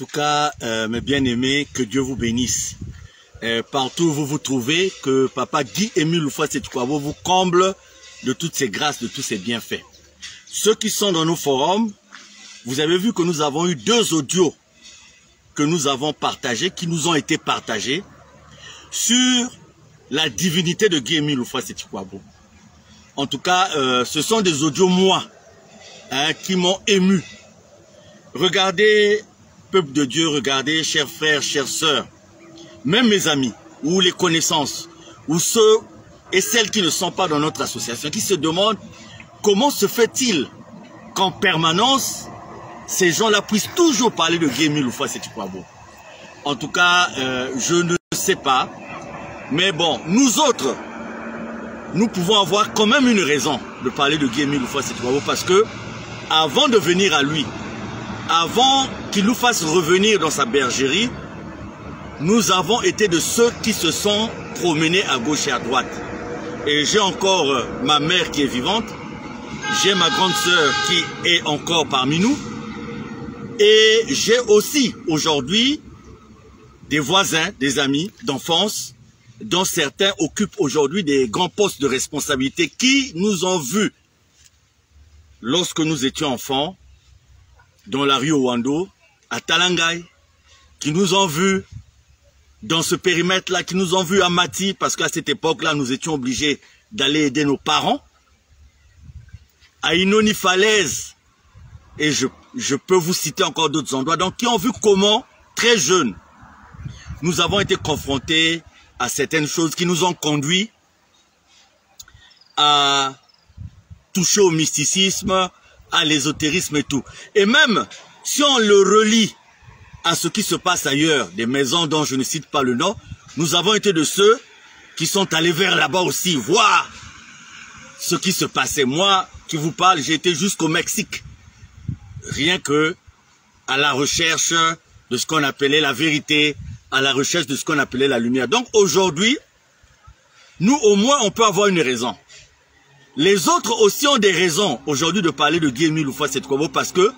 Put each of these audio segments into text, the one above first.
tout cas, mes bien-aimés, que Dieu vous bénisse. Partout où vous vous trouvez, que Papa Guy-Émile Houphouët-Sétikwabo vous comble de toutes ces grâces, de tous ces bienfaits. Ceux qui sont dans nos forums, vous avez vu que nous avons eu 2 audios que nous avons partagés, qui nous ont été partagés, sur la divinité de Guy-Émile Houphouët-Sétikwabo. En tout cas, ce sont des audios, moi, qui m'ont ému. Regardez, peuple de Dieu, regardez, chers frères, chères sœurs, même mes amis, ou les connaissances, ou ceux et celles qui ne sont pas dans notre association, qui se demandent comment se fait-il qu'en permanence, ces gens-là puissent toujours parler de Guy-Émile Houphouët-Sétikwabo. En tout cas, je ne sais pas, mais bon, nous autres, nous pouvons avoir quand même une raison de parler de Guy-Émile Houphouët-Sétikwabo, parce que avant de venir à lui, avant qu'il nous fasse revenir dans sa bergerie, nous avons été de ceux qui se sont promenés à gauche et à droite. Et j'ai encore ma mère qui est vivante, j'ai ma grande sœur qui est encore parmi nous, et j'ai aussi aujourd'hui des voisins, des amis d'enfance, dont certains occupent aujourd'hui des grands postes de responsabilité, qui nous ont vus lorsque nous étions enfants, dans la rue Owando, à Talangaï, qui nous ont vus dans ce périmètre-là, qui nous ont vus à Mati, parce qu'à cette époque-là, nous étions obligés d'aller aider nos parents, à Inoni Falaise, et je peux vous citer encore d'autres endroits, donc qui ont vu comment, très jeunes, nous avons été confrontés à certaines choses qui nous ont conduits à toucher au mysticisme, à l'ésotérisme et tout. Et même si on le relie à ce qui se passe ailleurs, des maisons dont je ne cite pas le nom, nous avons été de ceux qui sont allés vers là-bas aussi, voir ce qui se passait. Moi, qui vous parle, j'ai été jusqu'au Mexique, rien que à la recherche de ce qu'on appelait la vérité, à la recherche de ce qu'on appelait la lumière. Donc aujourd'hui, nous au moins on peut avoir une raison. Les autres aussi ont des raisons aujourd'hui de parler de Guy-Émile Houphouët-Sétikwabo, parce que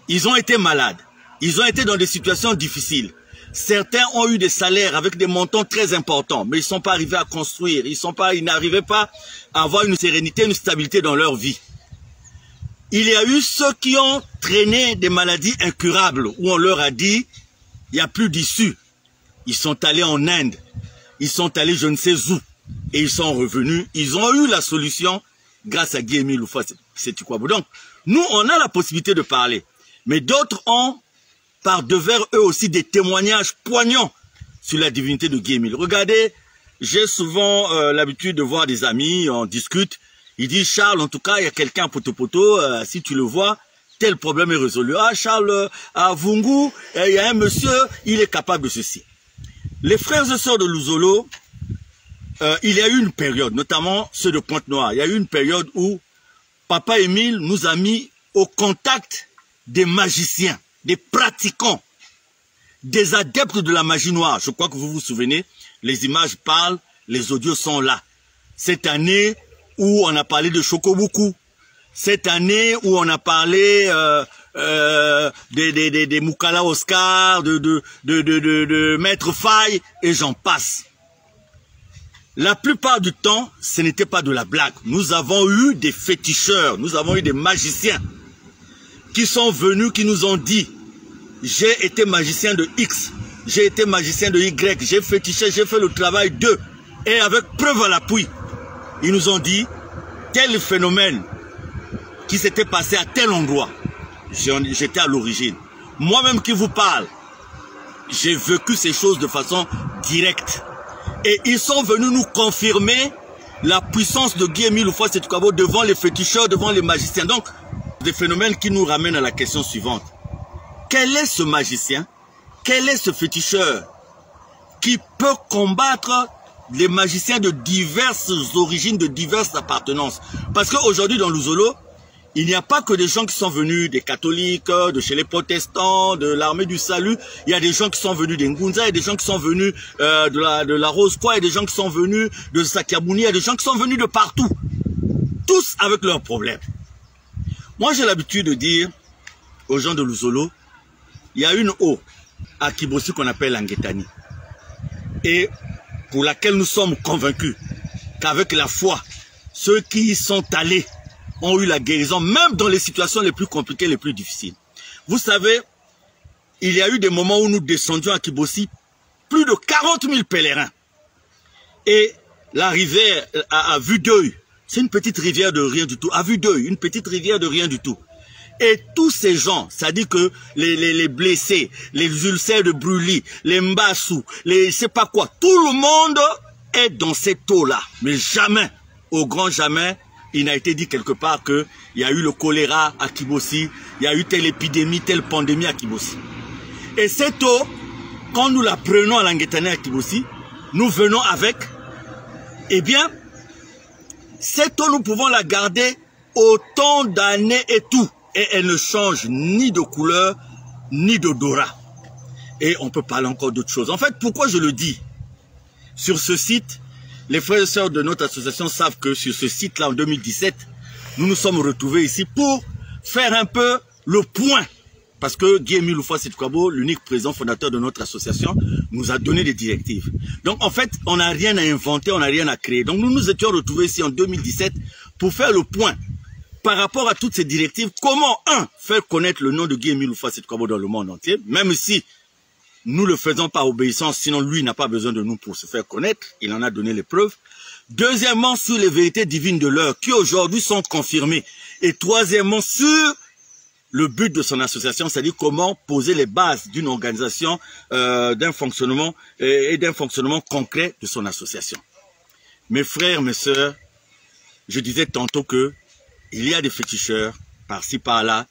ils ont été malades, ils ont été dans des situations difficiles. Certains ont eu des salaires avec des montants très importants, mais ils ne sont pas arrivés à construire, ils n'arrivaient pas à avoir une sérénité, une stabilité dans leur vie. Il y a eu ceux qui ont traîné des maladies incurables, où on leur a dit, il n'y a plus d'issue. Ils sont allés en Inde, ils sont allés je ne sais où, et ils sont revenus, ils ont eu la solution grâce à Guy-Émile Houphouët-Sétikwabo. Donc, nous, on a la possibilité de parler, mais d'autres ont, par devers eux aussi, des témoignages poignants sur la divinité de Guy-Émile. Regardez, j'ai souvent l'habitude de voir des amis, on discute, ils disent, Charles, en tout cas, il y a quelqu'un à Poto-Poto, si tu le vois, tel problème est résolu. Ah, Charles, à Vungu, il y a un monsieur, il est capable de ceci. Les frères et sœurs de Luzolo, il y a eu une période, notamment ceux de Pointe-Noire, il y a eu une période où Papa Émile nous a mis au contact des magiciens, des pratiquants, des adeptes de la magie noire. Je crois que vous vous souvenez, les images parlent, les audios sont là. Cette année où on a parlé de Chocobuku, cette année où on a parlé des Moukala Oscar, de Maître Faye, et j'en passe. La plupart du temps, ce n'était pas de la blague. Nous avons eu des féticheurs, nous avons eu des magiciens qui sont venus, qui nous ont dit, j'ai été magicien de X, j'ai été magicien de Y, j'ai fétiché, j'ai fait le travail d'eux. Et avec preuve à l'appui, ils nous ont dit, tel phénomène qui s'était passé à tel endroit, j'étais à l'origine. Moi-même qui vous parle, j'ai vécu ces choses de façon directe. Et ils sont venus nous confirmer la puissance de Guy-Émile Houphouët-Sétikwabo devant les féticheurs, devant les magiciens. Donc, des phénomènes qui nous ramènent à la question suivante. Quel est ce magicien? Quel est ce féticheur qui peut combattre les magiciens de diverses origines, de diverses appartenances? Parce qu'aujourd'hui, dans Luzolo, il n'y a pas que des gens qui sont venus des catholiques, de chez les protestants, de l'armée du salut. Il y a des gens qui sont venus des Ngunza, il y a des gens qui sont venus de la Rose-Croix, il y a des gens qui sont venus de Sakyabuni, il y a des gens qui sont venus de partout. Tous avec leurs problèmes. Moi, j'ai l'habitude de dire aux gens de Luzolo, il y a une eau à Kibossi qu'on appelle Anguétani. Et pour laquelle nous sommes convaincus qu'avec la foi, ceux qui y sont allés ont eu la guérison, même dans les situations les plus compliquées, les plus difficiles. Vous savez, il y a eu des moments où nous descendions à Kibossi, plus de 40 000 pèlerins. Et la rivière à vue d'œil, c'est une petite rivière de rien du tout, à vue d'œil, une petite rivière de rien du tout. Et tous ces gens, c'est-à-dire que les blessés, les ulcères de Brûlis, les Mbassou, les je sais pas quoi, tout le monde est dans cette eau-là. Mais jamais, au grand jamais, il n'a été dit quelque part qu'il y a eu le choléra à Kibossi, il y a eu telle épidémie, telle pandémie à Kibossi. Et cette eau, quand nous la prenons à l'Anguétani à Kibossi, nous venons avec, eh bien, cette eau, nous pouvons la garder autant d'années et tout. Et elle ne change ni de couleur, ni d'odorat. Et on peut parler encore d'autres choses. En fait, pourquoi je le dis? Sur ce site, les frères et sœurs de notre association savent que sur ce site-là, en 2017, nous nous sommes retrouvés ici pour faire un peu le point. Parce que Guy-Émile Houphouët-Sédhiou-Kabo, l'unique président fondateur de notre association, nous a donné des directives. Donc en fait, on n'a rien à inventer, on n'a rien à créer. Donc nous nous étions retrouvés ici en 2017 pour faire le point par rapport à toutes ces directives. Comment, faire connaître le nom de Guy-Émile Houphouët-Sédhiou-Kabo dans le monde entier, même si nous le faisons par obéissance, sinon lui n'a pas besoin de nous pour se faire connaître, il en a donné les preuves. Deuxièmement, sur les vérités divines de l'heure, qui aujourd'hui sont confirmées. Et troisièmement, sur le but de son association, c'est-à-dire comment poser les bases d'une organisation, d'un fonctionnement et d'un fonctionnement concret de son association. Mes frères, mes sœurs, je disais tantôt que il y a des féticheurs par-ci par-là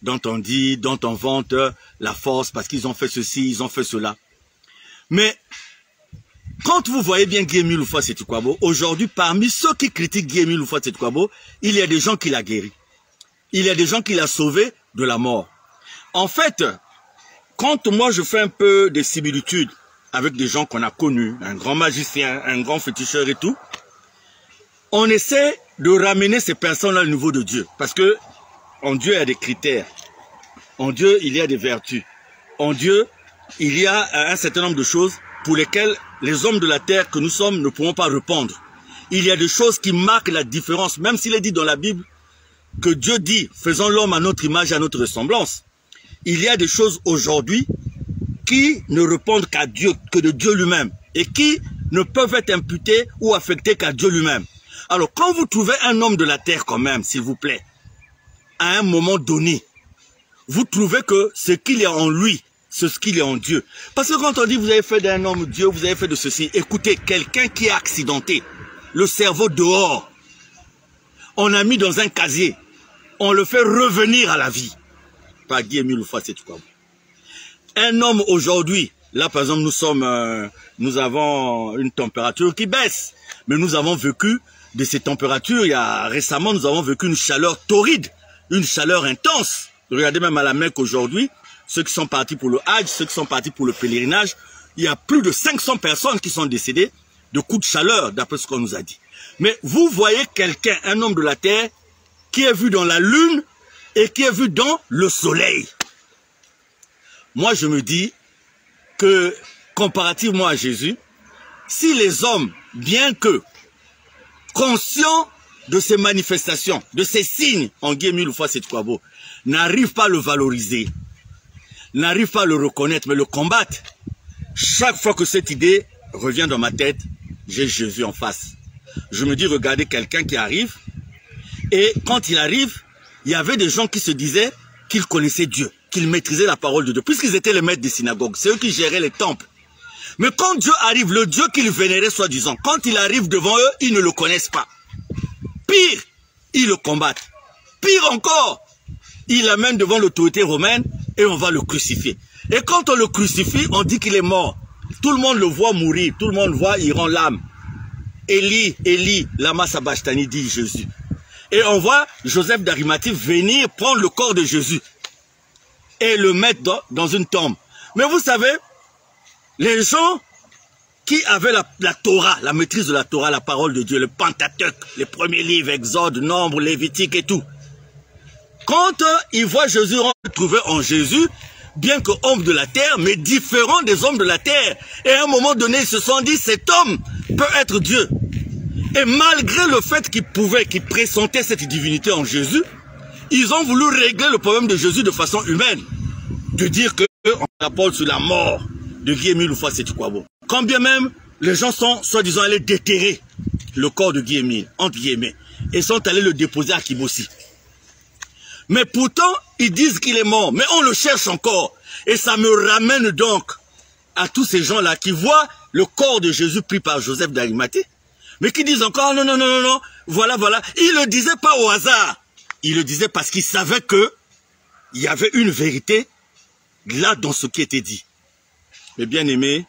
dont on dit, dont on vante la force parce qu'ils ont fait ceci, ils ont fait cela. Mais quand vous voyez bien Guy-Émile Houphouët-Sédhiou-Kabo, aujourd'hui, parmi ceux qui critiquent Guy-Émile Houphouët-Sédhiou-Kabo, il y a des gens qui l'a guéri. Il y a des gens qui l'ont sauvé de la mort. En fait, quand moi je fais un peu des similitudes avec des gens qu'on a connus, un grand magicien, un grand féticheur et tout, on essaie de ramener ces personnes-là au niveau de Dieu. Parce que en Dieu, il y a des critères. En Dieu, il y a des vertus. En Dieu, il y a un certain nombre de choses pour lesquelles les hommes de la terre que nous sommes ne pourront pas répondre. Il y a des choses qui marquent la différence, même s'il est dit dans la Bible que Dieu dit, faisons l'homme à notre image et à notre ressemblance. Il y a des choses aujourd'hui qui ne répondent qu'à Dieu, que de Dieu lui-même, et qui ne peuvent être imputées ou affectées qu'à Dieu lui-même. Alors, quand vous trouvez un homme de la terre quand même, s'il vous plaît, à un moment donné, vous trouvez que ce qu'il y a en lui, c'est ce qu'il y a en Dieu. Parce que quand on dit vous avez fait d'un homme Dieu, vous avez fait de ceci, écoutez, quelqu'un qui est accidenté, le cerveau dehors, on a mis dans un casier, on le fait revenir à la vie. Par Guy-Émile Houphouët-Sédhiou-Kabo. Un homme aujourd'hui, là par exemple nous avons une température qui baisse, mais nous avons vécu de ces températures, récemment nous avons vécu une chaleur torride, une chaleur intense. Regardez même à la Mecque aujourd'hui, ceux qui sont partis pour le Hajj, ceux qui sont partis pour le pèlerinage, il y a plus de 500 personnes qui sont décédées de coups de chaleur, d'après ce qu'on nous a dit. Mais vous voyez quelqu'un, un homme de la terre, qui est vu dans la lune et qui est vu dans le soleil. Moi, je me dis que, comparativement à Jésus, si les hommes, bien que conscients de ces manifestations, de ces signes en Guy-Émile Houphouët-Sédhiou-Kabo, n'arrivent pas à le valoriser, n'arrivent pas à le reconnaître, mais le combattre, chaque fois que cette idée revient dans ma tête, j'ai Jésus en face. Je me dis, regardez quelqu'un qui arrive, et quand il arrive, il y avait des gens qui se disaient qu'ils connaissaient Dieu, qu'ils maîtrisaient la parole de Dieu, puisqu'ils étaient les maîtres des synagogues, c'est eux qui géraient les temples. Mais quand Dieu arrive, le Dieu qu'ils vénéraient soi-disant, quand il arrive devant eux, ils ne le connaissent pas. Pire, ils le combattent. Pire encore, ils l'amènent devant l'autorité romaine et on va le crucifier. Et quand on le crucifie, on dit qu'il est mort. Tout le monde le voit mourir, tout le monde voit, il rend l'âme. Élie, Élie, lama sabachthani, dit Jésus. Et on voit Joseph d'Arimathie venir prendre le corps de Jésus et le mettre dans une tombe. Mais vous savez, les gens qui avaient la Torah, la maîtrise de la Torah, la parole de Dieu, le Pentateuque, les premiers livres, Exode, Nombre, Lévitique et tout, quand ils voient Jésus retrouvé en Jésus, bien que homme de la terre, mais différent des hommes de la terre. Et à un moment donné, ils se sont dit, cet homme peut être Dieu. Et malgré le fait qu'ils pressentaient cette divinité en Jésus, ils ont voulu régler le problème de Jésus de façon humaine. De dire qu'on apporte sur la mort de Guy-Émile Houphouët-Sétiquabo. Quand bien même, les gens sont soi-disant allés déterrer le corps de Guy-Émile, entre guillemets, et sont allés le déposer à Kibossi. Mais pourtant, ils disent qu'il est mort, mais on le cherche encore. Et ça me ramène donc à tous ces gens-là qui voient le corps de Jésus pris par Joseph d'Arimathée, mais qui disent encore, non, non, non, non, non, voilà, voilà. Ils ne le disaient pas au hasard. Ils le disaient parce qu'ils savaient qu'il y avait une vérité là dans ce qui était dit. Mais bien aimé,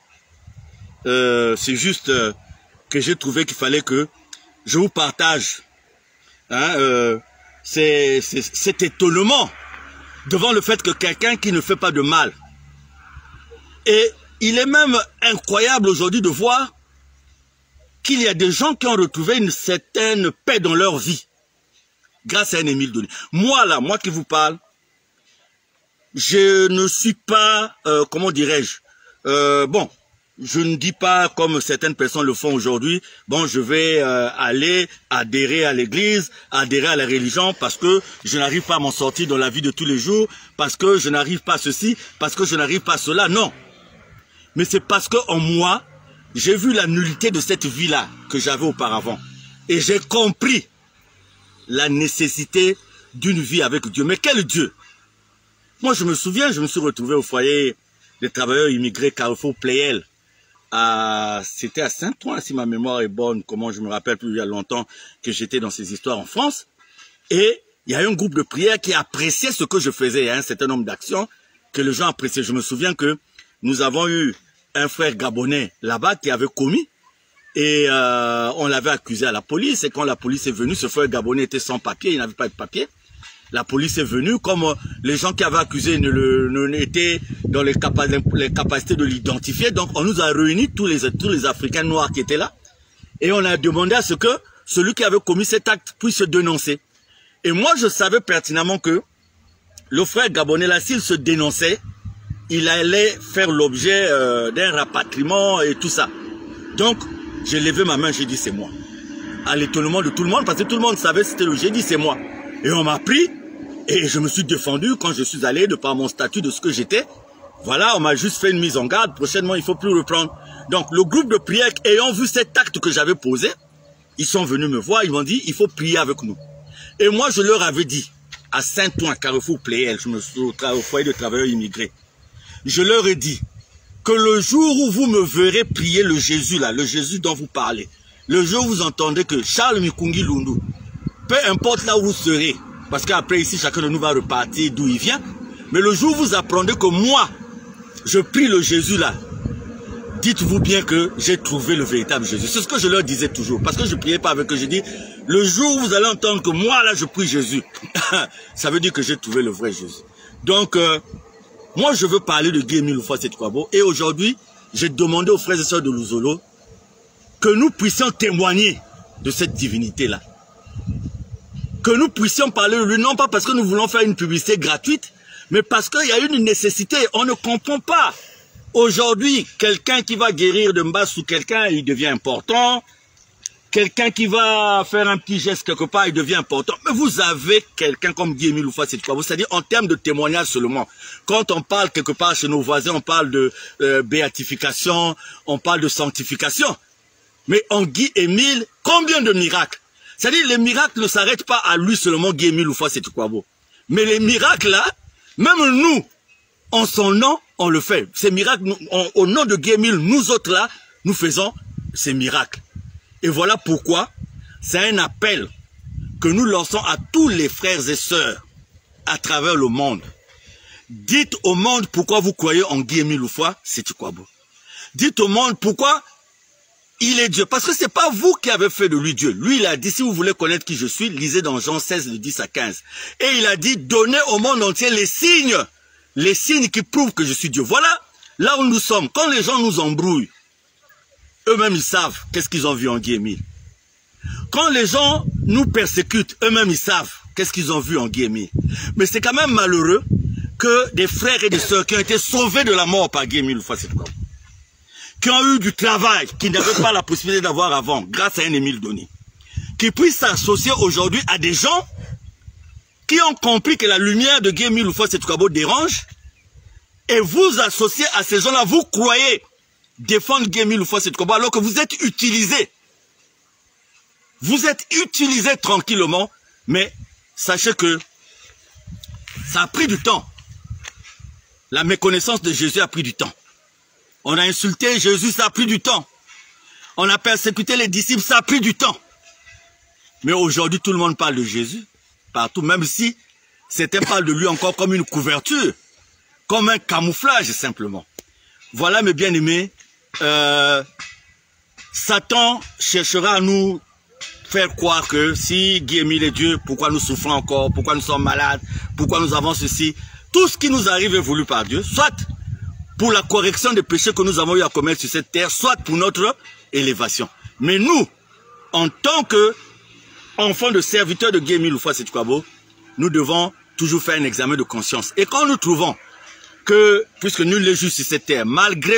c'est juste que j'ai trouvé qu'il fallait que je vous partage cet étonnement devant le fait que quelqu'un qui ne fait pas de mal. Et il est même incroyable aujourd'hui de voir qu'il y a des gens qui ont retrouvé une certaine paix dans leur vie grâce à un Émile Denis. Moi là, moi qui vous parle, je ne suis pas, comment dirais-je, bon, je ne dis pas comme certaines personnes le font aujourd'hui, bon, je vais aller adhérer à l'église, adhérer à la religion parce que je n'arrive pas à m'en sortir dans la vie de tous les jours, parce que je n'arrive pas à ceci, parce que je n'arrive pas à cela, non. Mais c'est parce que en moi, j'ai vu la nullité de cette vie-là que j'avais auparavant. Et j'ai compris la nécessité d'une vie avec Dieu. Mais quel Dieu? Moi, je me souviens, je me suis retrouvé au foyer des travailleurs immigrés Carrefour Pléiel. C'était à Saint-Ouen, si ma mémoire est bonne, comment je me rappelle plus il y a longtemps que j'étais dans ces histoires en France. Et il y a un groupe de prière qui appréciait ce que je faisais, un certain nombre d'actions que les gens appréciaient. Je me souviens que nous avons eu un frère gabonais là-bas qui avait commis et on l'avait accusé à la police. Et quand la police est venue, ce frère gabonais était sans papier, il n'avait pas de papier. La police est venue, comme les gens qui avaient accusé n'étaient dans les capacités de l'identifier. Donc on nous a réunis, tous les Africains noirs qui étaient là. Et on a demandé à ce que celui qui avait commis cet acte puisse se dénoncer. Et moi je savais pertinemment que le frère gabonais là, s'il se dénonçait, il allait faire l'objet d'un rapatriement et tout ça. Donc, j'ai levé ma main, j'ai dit c'est moi. À l'étonnement de tout le monde, parce que tout le monde savait c'était le j'ai dit c'est moi. Et on m'a pris, et je me suis défendu quand je suis allé, de par mon statut de ce que j'étais. Voilà, on m'a juste fait une mise en garde, prochainement il ne faut plus reprendre. Donc, le groupe de prière, ayant vu cet acte que j'avais posé, ils sont venus me voir, ils m'ont dit, il faut prier avec nous. Et moi, je leur avais dit, à Saint-Ouen, Carrefour Pléiel, je me suis au foyer de travailleurs immigrés, je leur ai dit que le jour où vous me verrez prier le Jésus là, le Jésus dont vous parlez, le jour où vous entendez que Charles Mikungi Lundu, peu importe là où vous serez, parce qu'après ici chacun de nous va repartir d'où il vient, mais le jour où vous apprendrez que moi, je prie le Jésus là, dites-vous bien que j'ai trouvé le véritable Jésus. C'est ce que je leur disais toujours, parce que je ne priais pas avec eux, je dis, le jour où vous allez entendre que moi là je prie Jésus, ça veut dire que j'ai trouvé le vrai Jésus. Donc, moi, je veux parler de Guy-Émile Houphouët-Sétiquabo et aujourd'hui, j'ai demandé aux frères et sœurs de Luzolo que nous puissions témoigner de cette divinité-là. Que nous puissions parler de lui, non pas parce que nous voulons faire une publicité gratuite, mais parce qu'il y a une nécessité. On ne comprend pas. Aujourd'hui, quelqu'un qui va guérir de Mbassou, quelqu'un, il devient important. Quelqu'un qui va faire un petit geste quelque part, il devient important. Mais vous avez quelqu'un comme Guy-Émile Houphouët-Sétiquabo, c'est-à-dire en termes de témoignage seulement. Quand on parle quelque part chez nos voisins, on parle de béatification, on parle de sanctification. Mais en Guy-Émile, combien de miracles? C'est-à-dire les miracles ne s'arrêtent pas à lui seulement, Guy-Émile Houphouët-Sétiquabo. Mais les miracles là, même nous, en son nom, on le fait. Ces miracles, au nom de Guy-Émile, nous autres là, nous faisons ces miracles. Et voilà pourquoi c'est un appel que nous lançons à tous les frères et sœurs à travers le monde. Dites au monde pourquoi vous croyez en Guy-Émile Houphouët-Sétiquabo. Dites au monde pourquoi il est Dieu. Parce que ce n'est pas vous qui avez fait de lui Dieu. Lui, il a dit, si vous voulez connaître qui je suis, lisez dans Jean 16, de 10 à 15. Et il a dit, donnez au monde entier les signes qui prouvent que je suis Dieu. Voilà là où nous sommes. Quand les gens nous embrouillent, eux-mêmes, ils savent qu'est-ce qu'ils ont vu en Guy-Émile. Quand les gens nous persécutent, eux-mêmes, ils savent qu'est-ce qu'ils ont vu en Guy-Émile. Mais c'est quand même malheureux que des frères et des sœurs qui ont été sauvés de la mort par Guy Émile Houphouët-Boigny, qui ont eu du travail, qui n'avaient pas la possibilité d'avoir avant, grâce à un Émile Denis, qui puissent s'associer aujourd'hui à des gens qui ont compris que la lumière de Guy Émile Houphouët-Boigny dérange, et vous associez à ces gens-là, vous croyez défendre Guy Émile Houphouët-Boigny alors que vous êtes utilisés. Vous êtes utilisés tranquillement, mais sachez que ça a pris du temps. La méconnaissance de Jésus a pris du temps. On a insulté Jésus, ça a pris du temps. On a persécuté les disciples, ça a pris du temps. Mais aujourd'hui, tout le monde parle de Jésus, partout, même si certains parlent de lui encore comme une couverture, comme un camouflage simplement. Voilà, mes bien-aimés, Satan cherchera à nous faire croire que si Guy Émile est Dieu, pourquoi nous souffrons encore, pourquoi nous sommes malades, pourquoi nous avons ceci. Tout ce qui nous arrive est voulu par Dieu, soit pour la correction des péchés que nous avons eu à commettre sur cette terre, soit pour notre élévation. Mais nous, en tant qu'enfants de serviteurs de Guy Émile Houphouët-Boigny, nous devons toujours faire un examen de conscience. Et quand nous trouvons que, puisque nul n'est juste sur cette terre, malgré,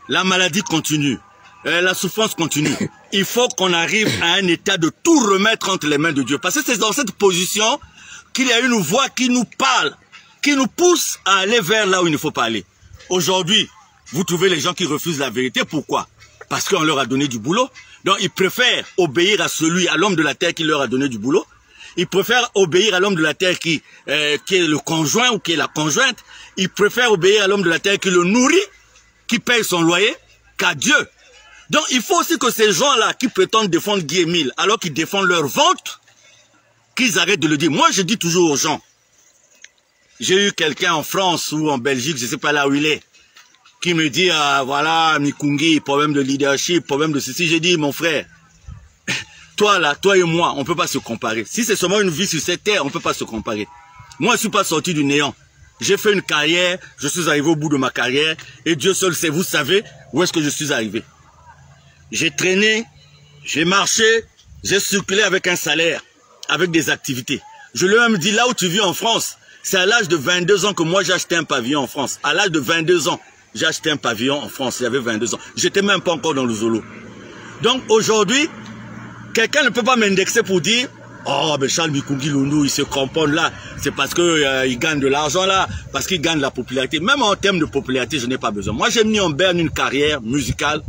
la maladie continue, la souffrance continue, il faut qu'on arrive à un état de tout remettre entre les mains de Dieu. Parce que c'est dans cette position qu'il y a une voix qui nous parle, qui nous pousse à aller vers là où il ne faut pas aller. Aujourd'hui, vous trouvez les gens qui refusent la vérité. Pourquoi? Parce qu'on leur a donné du boulot. Donc ils préfèrent obéir à l'homme de la terre qui leur a donné du boulot. Ils préfèrent obéir à l'homme de la terre qui est le conjoint ou qui est la conjointe. Ils préfèrent obéir à l'homme de la terre qui le nourrit, qui paye son loyer, qu'à Dieu. Donc il faut aussi que ces gens-là qui prétendent défendre Guy Émile, alors qu'ils défendent leur ventre, qu'ils arrêtent de le dire. Moi je dis toujours aux gens, j'ai eu quelqu'un en France ou en Belgique, je ne sais pas là où il est, qui me dit, voilà, Mikungi, problème de leadership, problème de ceci. J'ai dit, mon frère, toi là, toi et moi, on ne peut pas se comparer. Si c'est seulement une vie sur cette terre, on ne peut pas se comparer. Moi, je ne suis pas sorti du néant. J'ai fait une carrière, je suis arrivé au bout de ma carrière, et Dieu seul sait, vous savez, où est-ce que je suis arrivé. J'ai traîné, j'ai marché, j'ai circulé avec un salaire, avec des activités. Je lui ai même dit, là où tu vis en France, c'est à l'âge de 22 ans que moi j'ai acheté un pavillon en France. À l'âge de 22 ans, j'ai acheté un pavillon en France, j'avais 22 ans. J'étais même pas encore dans le Zolo. Donc aujourd'hui, quelqu'un ne peut pas m'indexer pour dire, oh, mais Charles Mikungi Lundu, il se cramponne là. C'est parce qu'il gagne de l'argent là, parce qu'il gagne de la popularité. Même en termes de popularité, je n'ai pas besoin. Moi, j'ai mis en berne une carrière musicale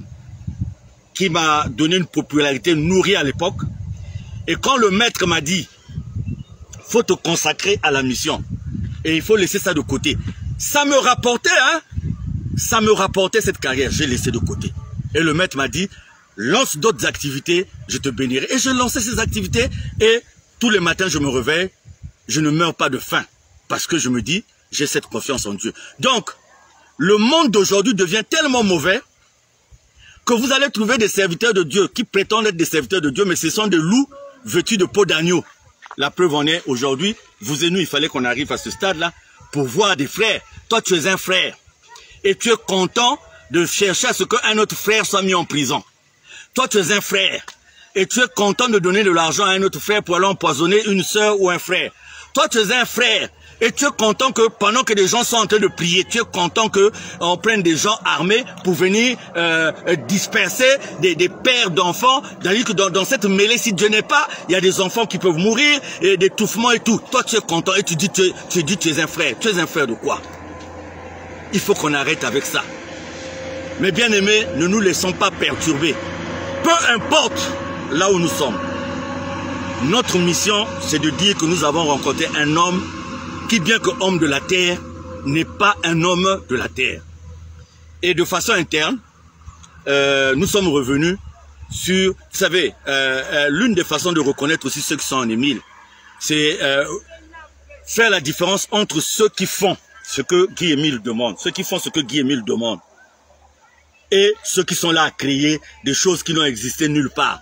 qui m'a donné une popularité nourrie à l'époque. Et quand le maître m'a dit, faut te consacrer à la mission. Et il faut laisser ça de côté. Ça me rapportait, hein. Ça me rapportait cette carrière. J'ai laissé de côté. Et le maître m'a dit, lance d'autres activités, je te bénirai. Et je lançais ces activités et tous les matins je me réveille, je ne meurs pas de faim. Parce que je me dis, j'ai cette confiance en Dieu. Donc, le monde d'aujourd'hui devient tellement mauvais que vous allez trouver des serviteurs de Dieu qui prétendent être des serviteurs de Dieu, mais ce sont des loups vêtus de peau d'agneau. La preuve en est aujourd'hui, vous et nous, il fallait qu'on arrive à ce stade-là pour voir des frères. Toi, tu es un frère et tu es content de chercher à ce qu'un autre frère soit mis en prison. Toi, tu es un frère et tu es content de donner de l'argent à un autre frère pour aller empoisonner une sœur ou un frère. Toi, tu es un frère et tu es content que pendant que des gens sont en train de prier, tu es content qu'on prenne des gens armés pour venir disperser des pères d'enfants. Dans cette mêlée, si Dieu n'est pas, il y a des enfants qui peuvent mourir, et d'étouffement et tout. Toi, tu es content et tu dis tu es un frère. Tu es un frère de quoi? Il faut qu'on arrête avec ça. Mais bien aimés, ne nous laissons pas perturber. Peu importe là où nous sommes. Notre mission, c'est de dire que nous avons rencontré un homme qui, bien que homme de la terre, n'est pas un homme de la terre. Et de façon interne, nous sommes revenus sur, vous savez, l'une des façons de reconnaître aussi ceux qui sont en Émile, c'est faire la différence entre ceux qui font ce que Guy Émile demande, ceux qui font ce que Guy Émile demande, et ceux qui sont là à créer des choses qui n'ont existé nulle part.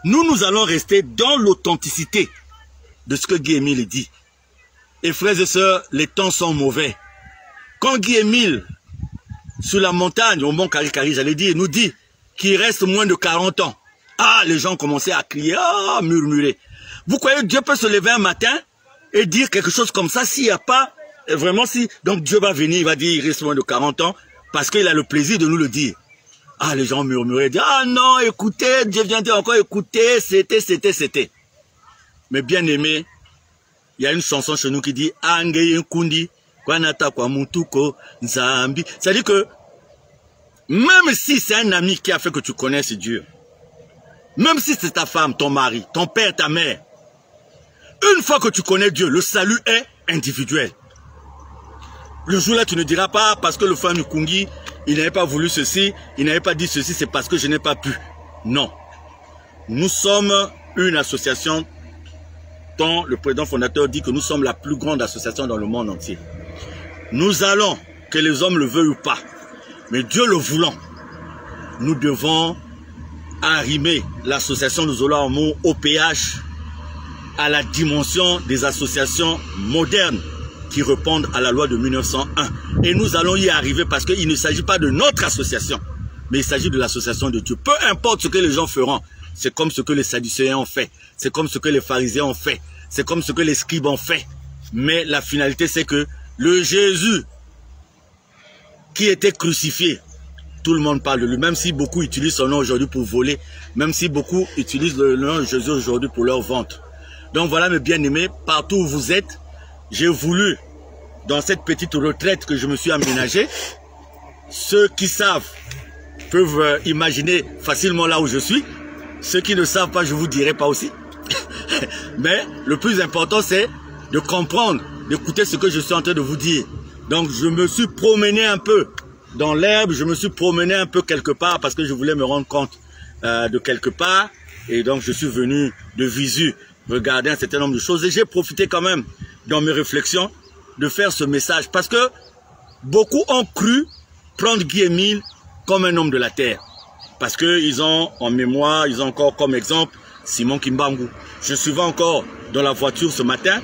Nous allons rester dans l'authenticité de ce que Guy Émile dit. Et frères et sœurs, les temps sont mauvais. Quand Guy Émile, sur la montagne, au mont Karikari, j'allais dire, nous dit qu'il reste moins de 40 ans. Ah, les gens commençaient à crier, à murmurer. Vous croyez que Dieu peut se lever un matin et dire quelque chose comme ça s'il n'y a pas, vraiment si, donc Dieu va venir, il va dire, il reste moins de 40 ans, parce qu'il a le plaisir de nous le dire. Ah, les gens murmuraient, disent, ah non, écoutez, Dieu vient de dire encore, écoutez, c'était. Mais bien aimé, il y a une chanson chez nous qui dit, Angeye Kundi, Kwanata kwa Mutuko, Nzambi. C'est-à-dire que, même si c'est un ami qui a fait que tu connaisses Dieu, même si c'est ta femme, ton mari, ton père, ta mère, une fois que tu connais Dieu, le salut est individuel. Le jour-là, tu ne diras pas parce que le frère Nukungi, il n'avait pas voulu ceci, il n'avait pas dit ceci, c'est parce que je n'ai pas pu. Non. Nous sommes une association dont le président fondateur dit que nous sommes la plus grande association dans le monde entier. Nous allons, que les hommes le veuillent ou pas, mais Dieu le voulant, nous devons arrimer l'association de Zola Homo OPH à la dimension des associations modernes qui répondent à la loi de 1901. Et nous allons y arriver parce qu'il ne s'agit pas de notre association, mais il s'agit de l'association de Dieu. Peu importe ce que les gens feront, c'est comme ce que les Sadducéens ont fait, c'est comme ce que les pharisiens ont fait, c'est comme ce que les scribes ont fait. Mais la finalité, c'est que le Jésus qui était crucifié, tout le monde parle de lui, même si beaucoup utilisent son nom aujourd'hui pour voler, même si beaucoup utilisent le nom de Jésus aujourd'hui pour leur vente. Donc voilà mes bien-aimés, partout où vous êtes, j'ai voulu, dans cette petite retraite que je me suis aménagée, ceux qui savent peuvent imaginer facilement là où je suis. Ceux qui ne savent pas, je vous dirai pas aussi. Mais le plus important, c'est de comprendre, d'écouter ce que je suis en train de vous dire. Donc je me suis promené un peu dans l'herbe, je me suis promené un peu quelque part parce que je voulais me rendre compte de quelque part. Et donc je suis venu de visu regarder un certain nombre de choses. Et j'ai profité quand même, dans mes réflexions, de faire ce message. Parce que beaucoup ont cru prendre Guy-Émile comme un homme de la terre. Parce qu'ils ont en mémoire, ils ont encore comme exemple Simon Kimbangu. Je suivais encore dans la voiture ce matin,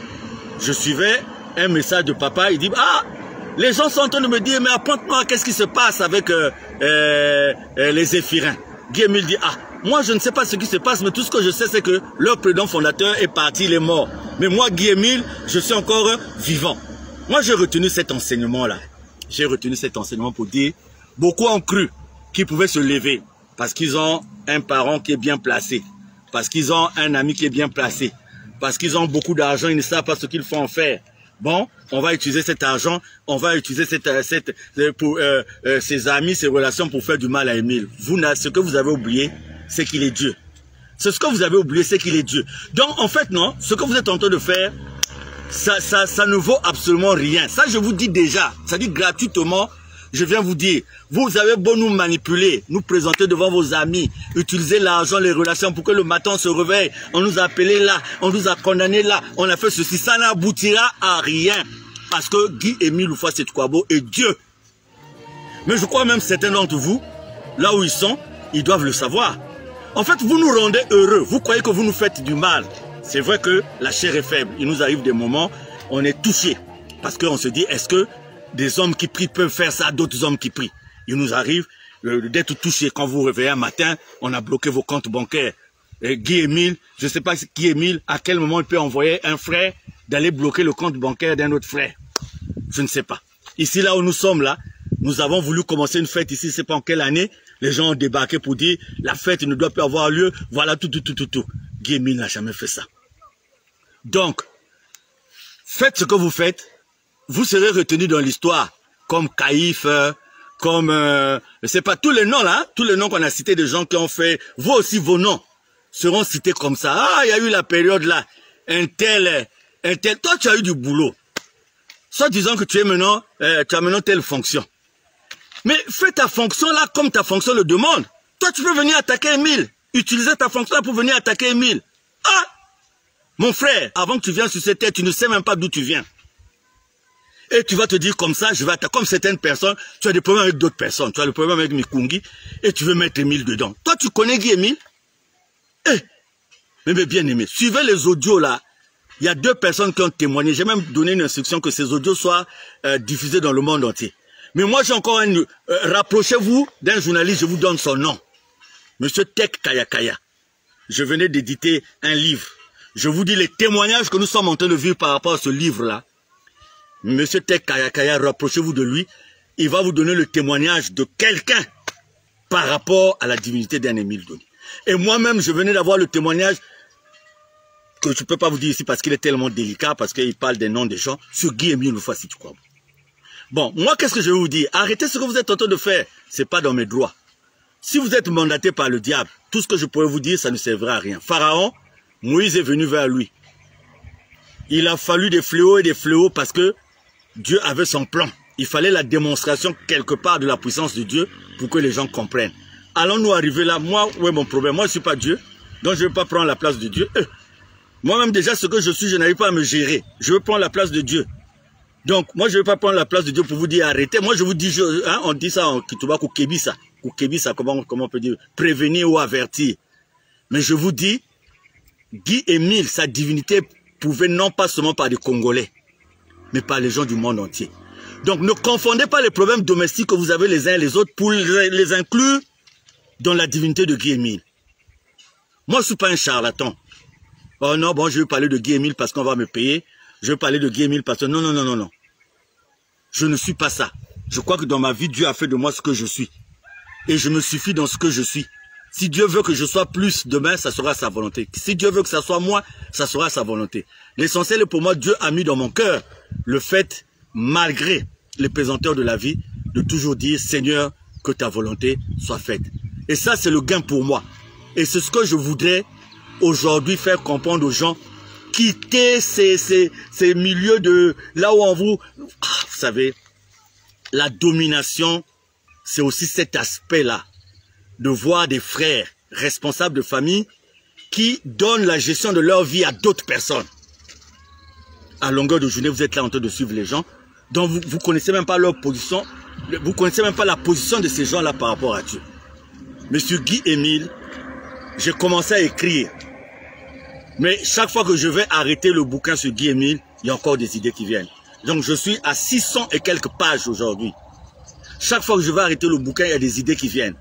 je suivais un message de papa, il dit, ah, les gens sont en train de me dire, mais apprends-moi qu'est-ce qui se passe avec les Éphirins. Guy-Émile dit, ah, moi je ne sais pas ce qui se passe, mais tout ce que je sais c'est que leur président fondateur est parti, il est mort. Mais moi Guy-Émile, je suis encore vivant. Moi j'ai retenu cet enseignement-là. J'ai retenu cet enseignement pour dire, beaucoup ont cru qu'ils pouvaient se lever parce qu'ils ont un parent qui est bien placé, parce qu'ils ont un ami qui est bien placé, parce qu'ils ont beaucoup d'argent, ils ne savent pas ce qu'il faut en faire. Bon, on va utiliser cet argent, on va utiliser ses amis, ses relations pour faire du mal à Émile. Ce que vous avez oublié, c'est qu'il est Dieu. C'est ce que vous avez oublié, c'est qu'il est Dieu. Donc, en fait, non, ce que vous êtes en train de faire, ça ne vaut absolument rien. Ça, je vous dis déjà, ça dit gratuitement, je viens vous dire, vous avez beau nous manipuler, nous présenter devant vos amis, utiliser l'argent, les relations pour que le matin on se réveille, on nous a appelé là, on nous a condamné là, on a fait ceci, ça n'aboutira à rien. Parce que Guy-Émile Houphouët-Sétouabo est Dieu. Mais je crois même certains d'entre vous, là où ils sont, ils doivent le savoir. En fait, vous nous rendez heureux, vous croyez que vous nous faites du mal. C'est vrai que la chair est faible, il nous arrive des moments, on est touché. Parce qu'on se dit, est-ce que des hommes qui prient peuvent faire ça à d'autres hommes qui prient? Il nous arrive d'être touché quand vous vous réveillez un matin, on a bloqué vos comptes bancaires. Guy-Émile, je ne sais pas si Guy-Émile, à quel moment il peut envoyer un frère d'aller bloquer le compte bancaire d'un autre frère. Je ne sais pas. Ici, là où nous sommes là, nous avons voulu commencer une fête ici, je ne sais pas en quelle année. Les gens ont débarqué pour dire, la fête ne doit plus avoir lieu, voilà tout. Guy-Émile n'a jamais fait ça. Donc, faites ce que vous faites, vous serez retenu dans l'histoire, comme Caïphe, comme, je sais pas, tous les noms là, tous les noms qu'on a cités de gens qui ont fait, vous aussi vos noms seront cités comme ça. Ah, il y a eu la période là, un tel, toi tu as eu du boulot. Soit disant que tu as maintenant telle fonction. Mais fais ta fonction là comme ta fonction le demande. Toi tu peux venir attaquer Émile, utiliser ta fonction là pour venir attaquer Émile. Ah, mon frère, avant que tu viennes sur cette terre, tu ne sais même pas d'où tu viens. Et tu vas te dire comme ça, je vais attaquer comme certaines personnes, tu as des problèmes avec d'autres personnes, tu as des problèmes avec Mikungi, et tu veux mettre Émile dedans. Toi, tu connais Guy-Émile? Mais bien aimé, suivez les audios là. Il y a 2 personnes qui ont témoigné. J'ai même donné une instruction que ces audios soient diffusés dans le monde entier. Mais moi, j'ai encore un... rapprochez-vous d'un journaliste, je vous donne son nom. Monsieur Tek Kayakaya. Je venais d'éditer un livre Je vous dis les témoignages que nous sommes en train de vivre par rapport à ce livre-là. Monsieur Tek Kayakaya, rapprochez-vous de lui. Il va vous donner le témoignage de quelqu'un par rapport à la divinité d'un Émile Doni. Et moi-même, je venais d'avoir le témoignage que je ne peux pas vous dire ici parce qu'il est tellement délicat, parce qu'il parle des noms des gens, sur Guy-Émile Loufa Siti-Kouabou. Bon, moi, qu'est-ce que je vais vous dire? Arrêtez ce que vous êtes en train de faire. Ce n'est pas dans mes droits. Si vous êtes mandaté par le diable, tout ce que je pourrais vous dire, ça ne servira à rien. Pharaon, Moïse est venu vers lui. Il a fallu des fléaux parce que Dieu avait son plan. Il fallait la démonstration quelque part de la puissance de Dieu pour que les gens comprennent. Allons-nous arriver là? Moi, où est mon problème? Moi, je ne suis pas Dieu, donc je ne vais pas prendre la place de Dieu. Moi-même, déjà, ce que je suis, je n'arrive pas à me gérer. Je veux prendre la place de Dieu. Donc, moi, je ne vais pas prendre la place de Dieu pour vous dire arrêtez. Moi, je vous dis, on dit ça en Kituba, Koukébissa. Koukébissa, comment on peut dire? Prévenir ou avertir. Mais je vous dis, Guy-Émile, sa divinité pouvait non pas seulement par des Congolais, mais par les gens du monde entier. Donc, ne confondez pas les problèmes domestiques que vous avez les uns et les autres pour les inclure dans la divinité de Guy-Émile. Moi, je ne suis pas un charlatan. Oh non, bon, je vais parler de Guy-Émile parce qu'on va me payer. Je vais parler de Guy-Émile parce que non, non, non, non, non. Je ne suis pas ça. Je crois que dans ma vie, Dieu a fait de moi ce que je suis. Et je me suffis dans ce que je suis. Si Dieu veut que je sois plus demain, ça sera sa volonté. Si Dieu veut que ça soit moi, ça sera sa volonté. L'essentiel est pour moi, Dieu a mis dans mon cœur le fait, malgré les pesanteurs de la vie, de toujours dire, Seigneur, que ta volonté soit faite. Et ça, c'est le gain pour moi. Et c'est ce que je voudrais aujourd'hui faire comprendre aux gens. Quitter ces milieux de là où on vous... vous savez, la domination, c'est aussi cet aspect-là. De voir des frères responsables de famille qui donnent la gestion de leur vie à d'autres personnes. À longueur de journée, vous êtes là en train de suivre les gens. Donc vous ne connaissez même pas leur position. Vous ne connaissez même pas la position de ces gens-là par rapport à Dieu. Monsieur Guy-Émile, j'ai commencé à écrire. Mais chaque fois que je vais arrêter le bouquin sur Guy-Émile, il y a encore des idées qui viennent. Donc je suis à 600 et quelques pages aujourd'hui. Chaque fois que je vais arrêter le bouquin, il y a des idées qui viennent.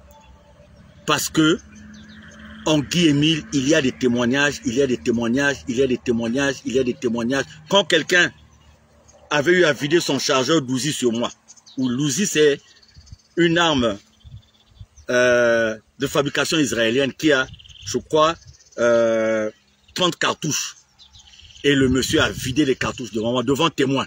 Parce que en Guy-Émile, il y a des témoignages, il y a des témoignages, il y a des témoignages, il y a des témoignages. Quand quelqu'un avait eu à vider son chargeur d'Uzi sur moi, ou l'Uzi c'est une arme de fabrication israélienne qui a, je crois, 30 cartouches. Et le monsieur a vidé les cartouches devant moi, devant témoin.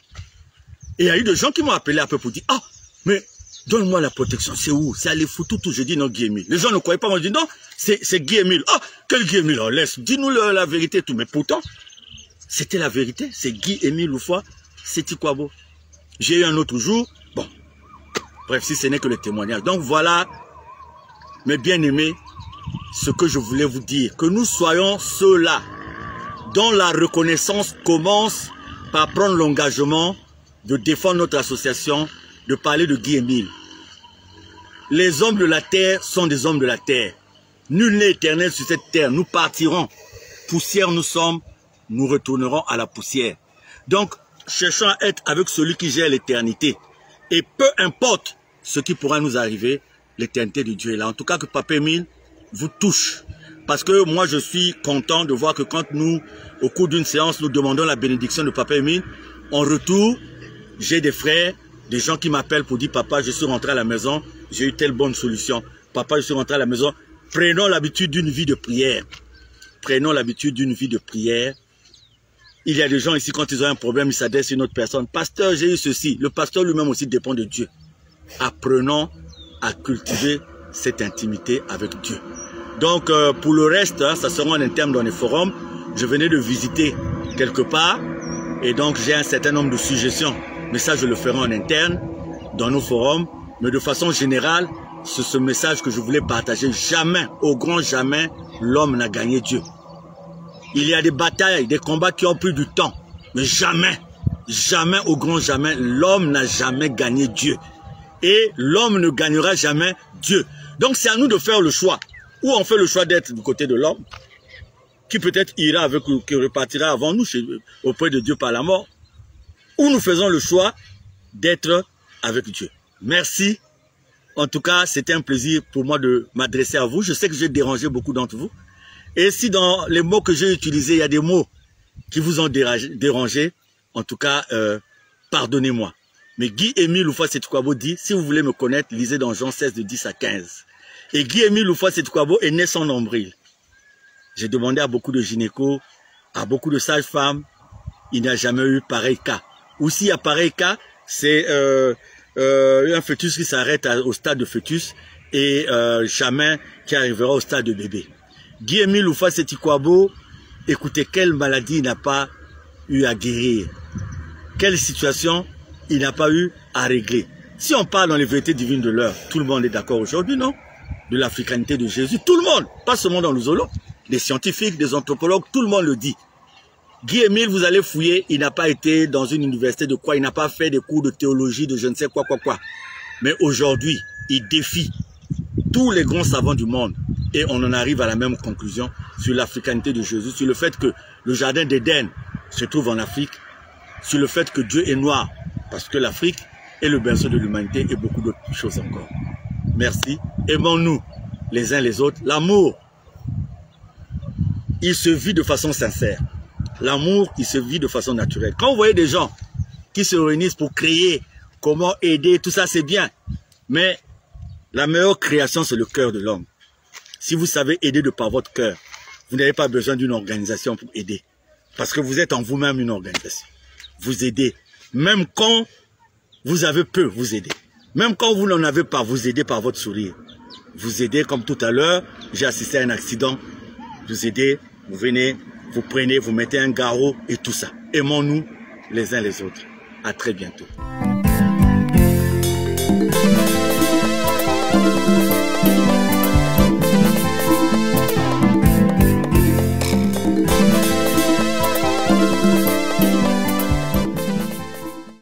Et il y a eu des gens qui m'ont appelé un peu pour dire, ah, mais donne-moi la protection, c'est où? C'est à l'Efoutou, tout. Je dis non, Guy-Émile. Les gens ne croyaient pas, moi je dis non, c'est Guy-Émile. Ah, quel Guy-Émile? Oh, laisse, dis-nous la vérité, tout. Mais pourtant, c'était la vérité. C'est Guy-Émile Loufa Siti-Kouabou. J'ai eu un autre jour, bon, bref, si ce n'est que le témoignage. Donc voilà, mes bien-aimés, ce que je voulais vous dire, que nous soyons ceux-là dont la reconnaissance commence par prendre l'engagement de défendre notre association, de parler de Guy-Émile. Les hommes de la terre sont des hommes de la terre. Nul n'est éternel sur cette terre. Nous partirons. Poussière nous sommes, nous retournerons à la poussière. Donc, cherchons à être avec celui qui gère l'éternité. Et peu importe ce qui pourra nous arriver, l'éternité de Dieu est là. En tout cas, que Papa Émile vous touche. Parce que moi, je suis content de voir que quand nous, au cours d'une séance, nous demandons la bénédiction de Papa Émile, en retour, j'ai des frères, des gens qui m'appellent pour dire, papa, je suis rentré à la maison, j'ai eu telle bonne solution. Papa, je suis rentré à la maison. Prenons l'habitude d'une vie de prière. Prenons l'habitude d'une vie de prière. Il y a des gens ici, quand ils ont un problème, ils s'adressent à une autre personne. Pasteur, j'ai eu ceci. Le pasteur lui-même aussi dépend de Dieu. Apprenons à cultiver cette intimité avec Dieu. Donc, pour le reste, ça sera en interne dans les forums. Je venais de visiter quelque part. Et donc, j'ai un certain nombre de suggestions. Mais ça, je le ferai en interne, dans nos forums. Mais de façon générale, c'est ce message que je voulais partager. Jamais, au grand jamais, l'homme n'a gagné Dieu. Il y a des batailles, des combats qui ont pris du temps. Mais jamais, jamais, au grand jamais, l'homme n'a jamais gagné Dieu. Et l'homme ne gagnera jamais Dieu. Donc, c'est à nous de faire le choix. Ou on fait le choix d'être du côté de l'homme, qui peut-être ira avec, qui repartira avant nous, auprès de Dieu par la mort. Ou nous faisons le choix d'être avec Dieu. Merci. En tout cas, c'était un plaisir pour moi de m'adresser à vous. Je sais que j'ai dérangé beaucoup d'entre vous. Et si dans les mots que j'ai utilisés, il y a des mots qui vous ont dérangé, en tout cas, pardonnez-moi. Mais Guy-Émile Houphouët-Sétoukwabo dit, si vous voulez me connaître, lisez dans Jean 16 de 10 à 15. Et Guy-Émile Houphouët-Sétoukwabo est né sans nombril. J'ai demandé à beaucoup de gynécos, à beaucoup de sages-femmes, il n'y a jamais eu pareil cas. Ou s'il y a pareil cas, c'est un fœtus qui s'arrête au stade de fœtus et jamais qui arrivera au stade de bébé. Guy-Émile Houphouët-Sétoukwabo, écoutez, quelle maladie il n'a pas eu à guérir? Quelle situation il n'a pas eu à régler? Si on parle dans les vérités divines de l'heure, tout le monde est d'accord aujourd'hui, non? De l'africanité de Jésus, tout le monde, pas seulement dans le zoolo, des scientifiques, des anthropologues, tout le monde le dit. Guy-Émile, vous allez fouiller, il n'a pas été dans une université de quoi, il n'a pas fait des cours de théologie, de je ne sais quoi. Mais aujourd'hui, il défie tous les grands savants du monde. Et on en arrive à la même conclusion sur l'africanité de Jésus, sur le fait que le jardin d'Éden se trouve en Afrique, sur le fait que Dieu est noir, parce que l'Afrique est le berceau de l'humanité et beaucoup d'autres choses encore. Merci. Aimons-nous les uns les autres. L'amour, il se vit de façon sincère. L'amour, il se vit de façon naturelle. Quand vous voyez des gens qui se réunissent pour créer, comment aider, tout ça c'est bien. Mais la meilleure création, c'est le cœur de l'homme. Si vous savez aider de par votre cœur, vous n'avez pas besoin d'une organisation pour aider. Parce que vous êtes en vous-même une organisation. Vous aidez. Même quand vous avez peu, vous aidez. Même quand vous n'en avez pas, vous aidez par votre sourire. Vous aidez comme tout à l'heure, j'ai assisté à un accident. Vous aidez, vous venez, vous prenez, vous mettez un garrot et tout ça. Aimons-nous les uns les autres. À très bientôt.